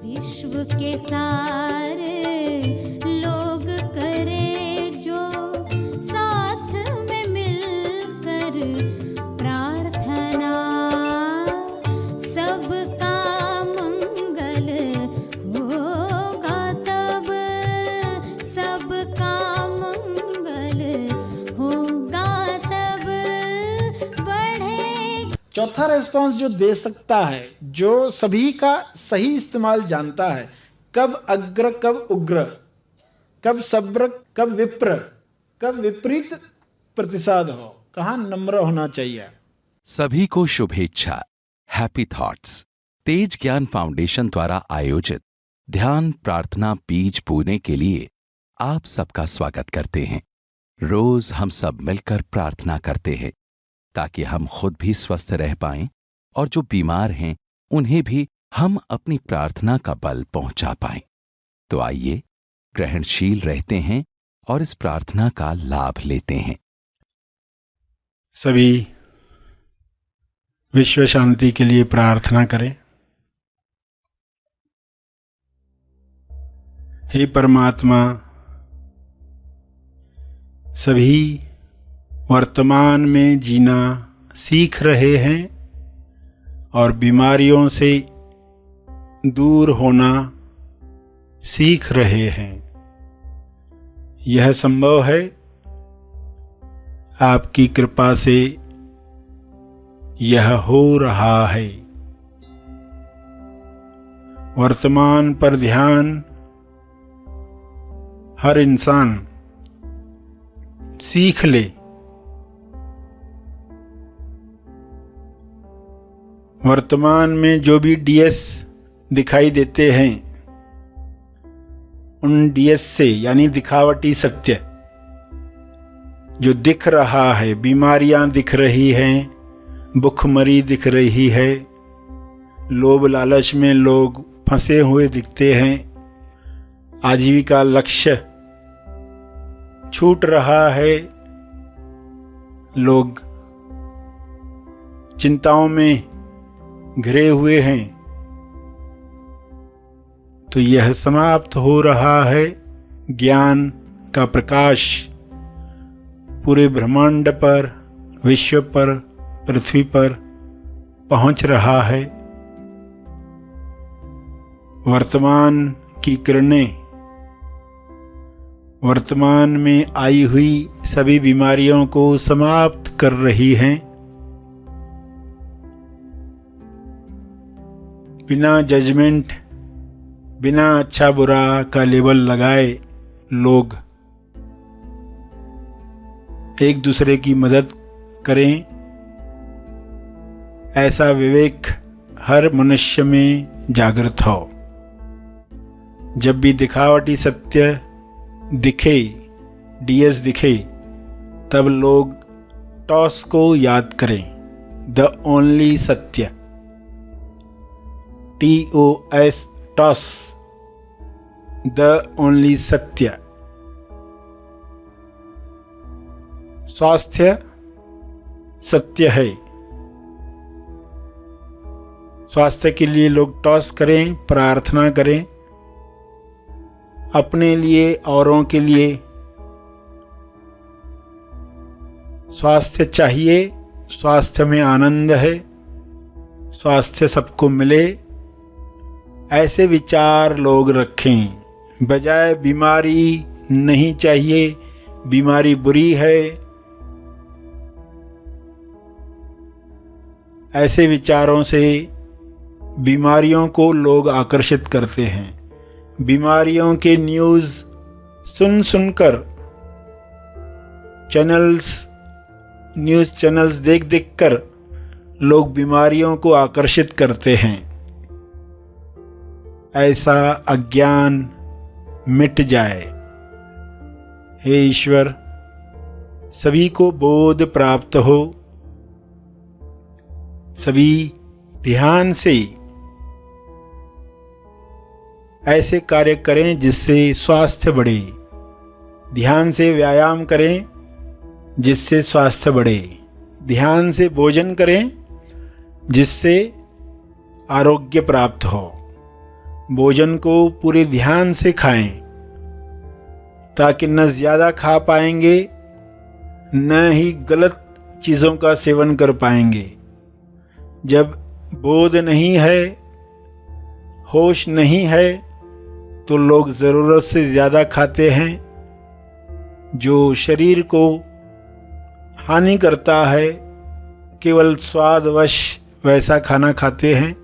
विश्व के सारे लोग करे जो साथ में मिलकर प्रार्थना, सबका मंगल होगा तब, सबका मंगल होगा तब बढ़े। चौथा रेस्पॉन्स जो दे सकता है, जो सभी का सही इस्तेमाल जानता है, कब अग्र कब उग्र, कब सब्र कब विप्र, कब विपरीत प्रतिसाद हो, कहाँ नम्र होना चाहिए। सभी को शुभेच्छा। हैप्पी थॉट्स तेज ज्ञान फाउंडेशन द्वारा आयोजित ध्यान प्रार्थना बीज बोने के लिए आप सबका स्वागत करते हैं। रोज हम सब मिलकर प्रार्थना करते हैं ताकि हम खुद भी स्वस्थ रह पाएं और जो बीमार हैं उन्हें भी हम अपनी प्रार्थना का बल पहुंचा पाएं। तो आइए ग्रहणशील रहते हैं और इस प्रार्थना का लाभ लेते हैं। सभी विश्व शांति के लिए प्रार्थना करें। हे परमात्मा, सभी वर्तमान में जीना सीख रहे हैं और बीमारियों से दूर होना सीख रहे हैं। यह संभव है आपकी कृपा से, यह हो रहा है। वर्तमान पर ध्यान हर इंसान सीख ले। वर्तमान में जो भी डीएस दिखाई देते हैं, उन डीएस से यानी दिखावटी सत्य जो दिख रहा है, बीमारियां दिख रही हैं, भुखमरी दिख रही है, लोभ लालच में लोग फंसे हुए दिखते हैं, आजीविका लक्ष्य छूट रहा है, लोग चिंताओं में घिरे हुए हैं, तो यह समाप्त हो रहा है। ज्ञान का प्रकाश पूरे ब्रह्मांड पर, विश्व पर, पृथ्वी पर पहुंच रहा है। वर्तमान की किरणें वर्तमान में आई हुई सभी बीमारियों को समाप्त कर रही हैं। बिना जजमेंट, बिना अच्छा बुरा का लेबल लगाए लोग एक दूसरे की मदद करें, ऐसा विवेक हर मनुष्य में जागृत हो। जब भी दिखावटी सत्य दिखे, डीएस दिखे, तब लोग टॉस को याद करें, द ओनली सत्य, TOS, टॉस, द ओनली सत्य। स्वास्थ्य सत्य है। स्वास्थ्य के लिए लोग टॉस करें, प्रार्थना करें, अपने लिए, औरों के लिए। स्वास्थ्य चाहिए, स्वास्थ्य में आनंद है, स्वास्थ्य सबको मिले, ऐसे विचार लोग रखें। बजाय बीमारी नहीं चाहिए, बीमारी बुरी है, ऐसे विचारों से बीमारियों को लोग आकर्षित करते हैं। बीमारियों के न्यूज़ सुन सुनकर, न्यूज़ चैनल्स देख देख कर लोग बीमारियों को आकर्षित करते हैं। ऐसा अज्ञान मिट जाए। हे ईश्वर, सभी को बोध प्राप्त हो, सभी ध्यान से ऐसे कार्य करें जिससे स्वास्थ्य बढ़े, ध्यान से व्यायाम करें जिससे स्वास्थ्य बढ़े, ध्यान से भोजन करें जिससे आरोग्य प्राप्त हो, भोजन को पूरे ध्यान से खाएं, ताकि न ज़्यादा खा पाएंगे न ही गलत चीज़ों का सेवन कर पाएंगे। जब बोध नहीं है, होश नहीं है, तो लोग ज़रूरत से ज़्यादा खाते हैं, जो शरीर को हानि करता है। केवल स्वादवश वैसा खाना खाते हैं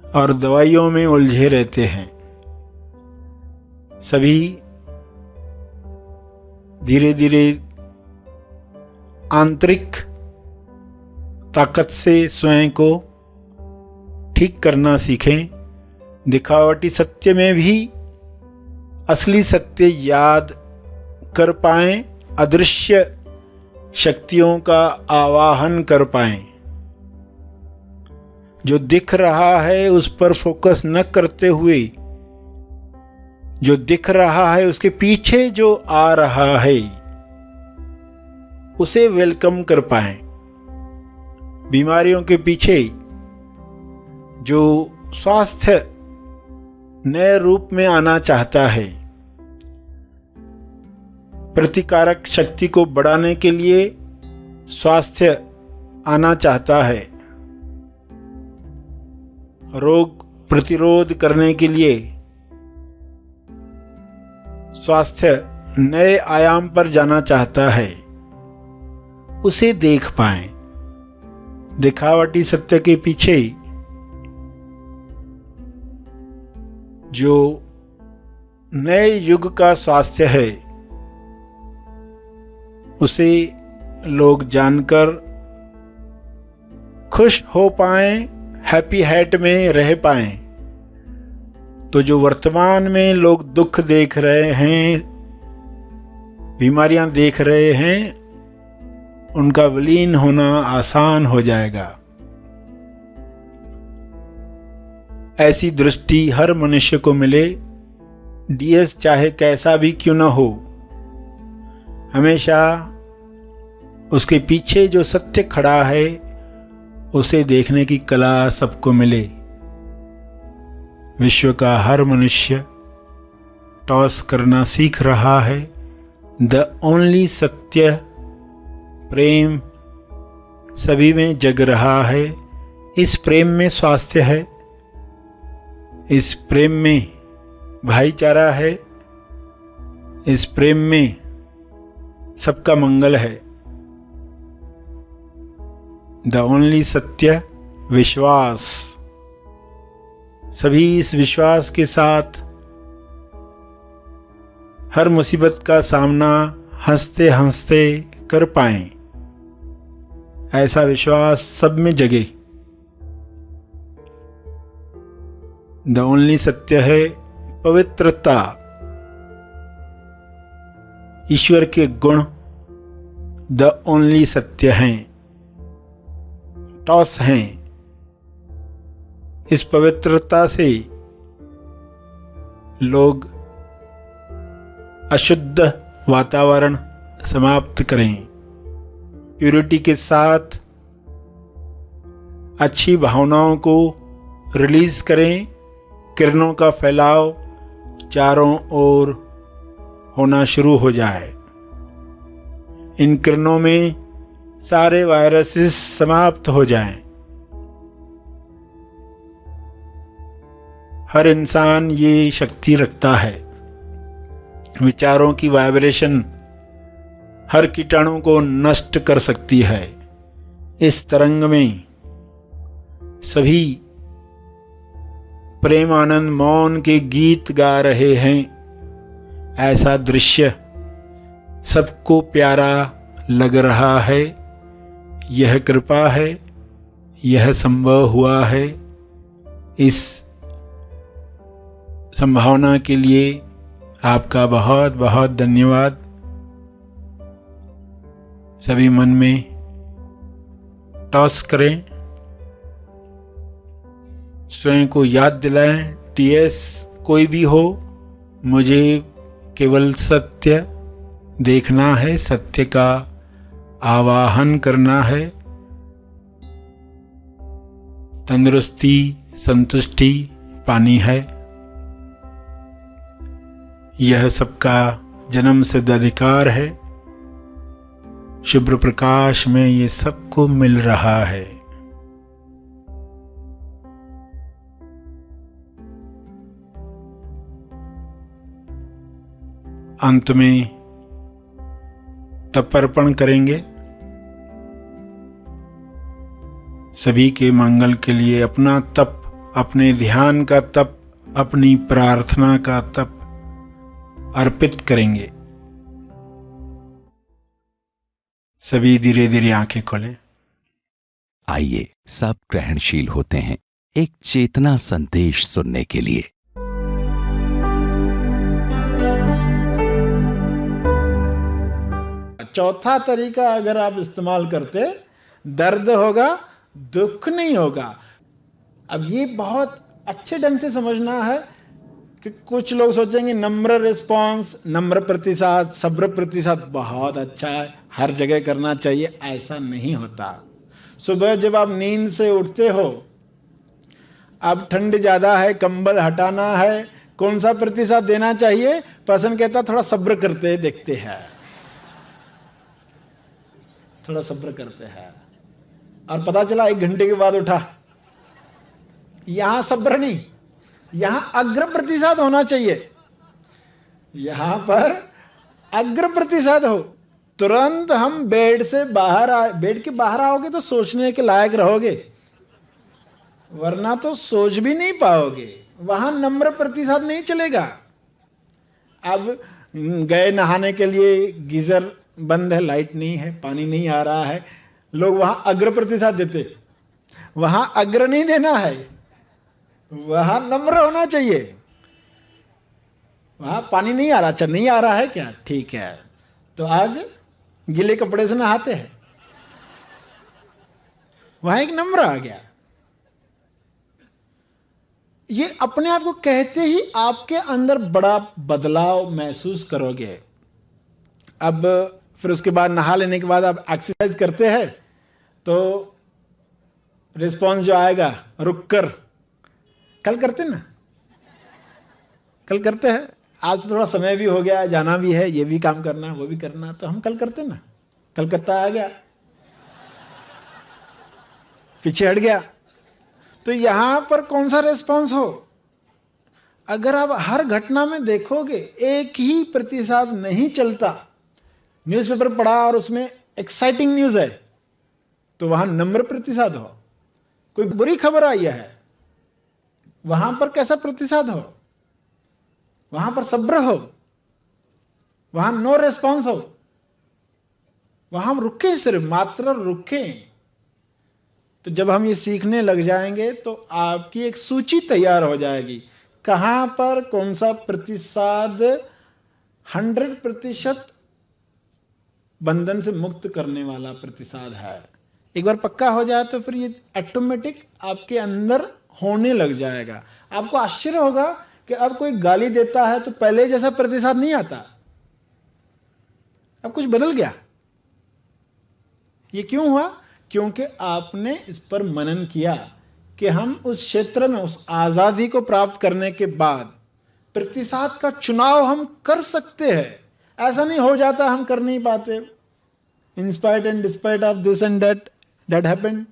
और दवाइयों में उलझे रहते हैं। सभी धीरे धीरे आंतरिक ताकत से स्वयं को ठीक करना सीखें। दिखावटी सत्य में भी असली सत्य याद कर पाएं, अदृश्य शक्तियों का आवाहन कर पाएं। जो दिख रहा है उस पर फोकस न करते हुए, जो दिख रहा है उसके पीछे जो आ रहा है उसे वेलकम कर पाएं। बीमारियों के पीछे जो स्वास्थ्य नए रूप में आना चाहता है, प्रतिकारक शक्ति को बढ़ाने के लिए स्वास्थ्य आना चाहता है, रोग प्रतिरोध करने के लिए स्वास्थ्य नए आयाम पर जाना चाहता है, उसे देख पाएं। दिखावटी सत्य के पीछे जो नए युग का स्वास्थ्य है उसे लोग जानकर खुश हो पाएं, हैप्पी हैट में रह पाएं। तो जो वर्तमान में लोग दुख देख रहे हैं, बीमारियां देख रहे हैं, उनका विलीन होना आसान हो जाएगा। ऐसी दृष्टि हर मनुष्य को मिले, डीएस चाहे कैसा भी क्यों न हो। हमेशा उसके पीछे जो सत्य खड़ा है उसे देखने की कला सबको मिले। विश्व का हर मनुष्य टॉस करना सीख रहा है। द ओनली सत्य प्रेम सभी में जग रहा है। इस प्रेम में स्वास्थ्य है, इस प्रेम में भाईचारा है, इस प्रेम में सबका मंगल है। द ओनली सत्य विश्वास। सभी इस विश्वास के साथ हर मुसीबत का सामना हंसते हंसते कर पाएं, ऐसा विश्वास सब में जगे। द ओनली सत्य है पवित्रता। ईश्वर के गुण द ओनली सत्य हैं, टॉस हैं। इस पवित्रता से लोग अशुद्ध वातावरण समाप्त करें, प्यूरिटी के साथ अच्छी भावनाओं को रिलीज करें। किरणों का फैलाव चारों ओर होना शुरू हो जाए। इन किरणों में सारे वायरसेस समाप्त हो जाएं। हर इंसान ये शक्ति रखता है। विचारों की वाइब्रेशन हर कीटाणु को नष्ट कर सकती है। इस तरंग में सभी प्रेम आनंद मौन के गीत गा रहे हैं। ऐसा दृश्य सबको प्यारा लग रहा है। यह कृपा है, यह संभव हुआ है। इस संभावना के लिए आपका बहुत बहुत धन्यवाद। सभी मन में टॉस करें, स्वयं को याद दिलाएं, टीएस कोई भी हो, मुझे केवल सत्य देखना है, सत्य का आवाहन करना है। तंदुरुस्ती संतुष्टि पानी है। यह सबका जन्म सिद्ध अधिकार है। शुभ्र प्रकाश में ये सबको मिल रहा है। अंत में तर्पण करेंगे। सभी के मंगल के लिए अपना तप, अपने ध्यान का तप, अपनी प्रार्थना का तप अर्पित करेंगे। सभी धीरे धीरे आंखें खोलें। आइए सब ग्रहणशील होते हैं एक चेतना संदेश सुनने के लिए। चौथा तरीका अगर आप इस्तेमाल करते, दर्द होगा, दुख नहीं होगा। अब ये बहुत अच्छे ढंग से समझना है कि कुछ लोग सोचेंगे नम्र रिस्पॉन्स, नम्र प्रतिसाद, सब्र प्रतिसाद बहुत अच्छा है, हर जगह करना चाहिए। ऐसा नहीं होता। सुबह जब आप नींद से उठते हो, अब ठंड ज्यादा है, कंबल हटाना है, कौन सा प्रतिसाद देना चाहिए? पर्सन कहता थोड़ा सब्र करते देखते हैं, थोड़ा सब्र करते हैं, और पता चला 1 घंटे के बाद उठा। यहां सब्र नहीं, यहां अग्र प्रतिसाद होना चाहिए। यहां पर अग्र प्रतिसाद हो, तुरंत हम बेड से बाहर बेड के बाहर आओगे तो सोचने के लायक रहोगे, वरना तो सोच भी नहीं पाओगे। वहां नम्र प्रतिसाद नहीं चलेगा। अब गए नहाने के लिए, गीजर बंद है, लाइट नहीं है, पानी नहीं आ रहा है, लोग वहां अग्र प्रतिसाद देते। वहां अग्र नहीं देना है, वहां नम्र होना चाहिए। वहां पानी नहीं आ रहा, अच्छा नहीं आ रहा है क्या, ठीक है, तो आज गीले कपड़े से नहाते हैं। वहां एक नम्र आ गया। ये अपने आप को कहते ही आपके अंदर बड़ा बदलाव महसूस करोगे। अब फिर उसके बाद नहा लेने के बाद आप एक्सरसाइज करते हैं तो रिस्पॉन्स जो आएगा, रुककर, कल करते ना, कल करते हैं, आज तो थोड़ा समय भी हो गया, जाना भी है, ये भी काम करना, वो भी करना, तो हम कल करते ना। कलकत्ता आ गया, पीछे हट गया। तो यहां पर कौन सा रिस्पॉन्स हो? अगर आप हर घटना में देखोगे एक ही प्रतिसाद नहीं चलता। न्यूज़पेपर पढ़ा और उसमें एक्साइटिंग न्यूज़ है तो वहां नम्र प्रतिसाद हो। कोई बुरी खबर आई है, वहां पर कैसा प्रतिसाद हो? वहां पर सब्र हो, वहां नो रेस्पॉन्स हो, वहां हम रुके, सिर्फ मात्र रुके। तो जब हम ये सीखने लग जाएंगे तो आपकी एक सूची तैयार हो जाएगी, कहां पर कौन सा प्रतिसाद 100% बंधन से मुक्त करने वाला प्रतिसाद है। एक बार पक्का हो जाए तो फिर ये ऑटोमेटिक आपके अंदर होने लग जाएगा। आपको आश्चर्य होगा कि अब कोई गाली देता है तो पहले जैसा प्रतिसाद नहीं आता, अब कुछ बदल गया। ये क्यों हुआ? क्योंकि आपने इस पर मनन किया कि हम उस क्षेत्र में उस आजादी को प्राप्त करने के बाद प्रतिसाद का चुनाव हम कर सकते हैं। ऐसा नहीं हो जाता हम कर नहीं पाते, in spite and despite of this and that happened.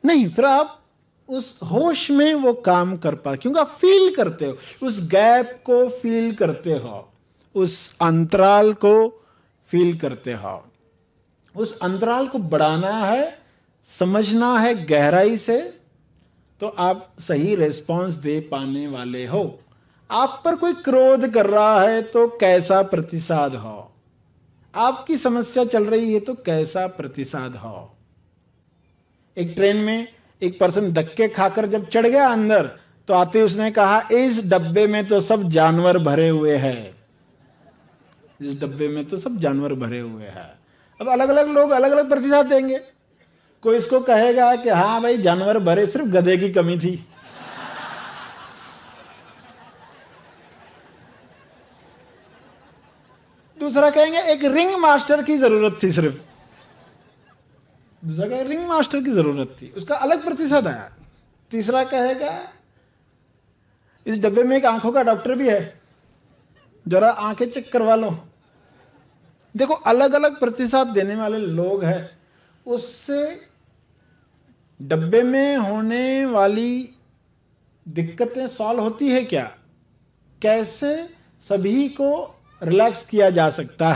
नहीं, फिर आप उस होश में वो काम कर पाते, क्योंकि आप फील करते हो, उस गैप को फील करते हो, उस अंतराल को फील करते हो। उस अंतराल को बढ़ाना है, समझना है गहराई से, तो आप सही रिस्पॉन्स दे पाने वाले हो। आप पर कोई क्रोध कर रहा है तो कैसा प्रतिसाद हो? आपकी समस्या चल रही है तो कैसा प्रतिसाद हो? एक ट्रेन में एक पर्सन धक्के खाकर जब चढ़ गया अंदर, तो आते उसने कहा, इस डब्बे में तो सब जानवर भरे हुए हैं, इस डब्बे में तो सब जानवर भरे हुए हैं। अब अलग अलग लोग अलग अलग प्रतिसाद देंगे। कोई इसको कहेगा कि हाँ भाई जानवर भरे, सिर्फ गधे की कमी थी। दूसरा कहेंगे एक रिंग मास्टर की जरूरत थी, सिर्फ। दूसरा कहेगा रिंग मास्टर की जरूरत थी, उसका अलग प्रतिसाद आया। तीसरा कहेगा इस डब्बे में एक आंखों का डॉक्टर भी है, जरा आंखें चेक करवा लो। देखो अलग अलग प्रतिसाद देने वाले लोग हैं, उससे डब्बे में होने वाली दिक्कतें सॉल्व होती है क्या? कैसे सभी को रिलैक्स किया जा सकता है?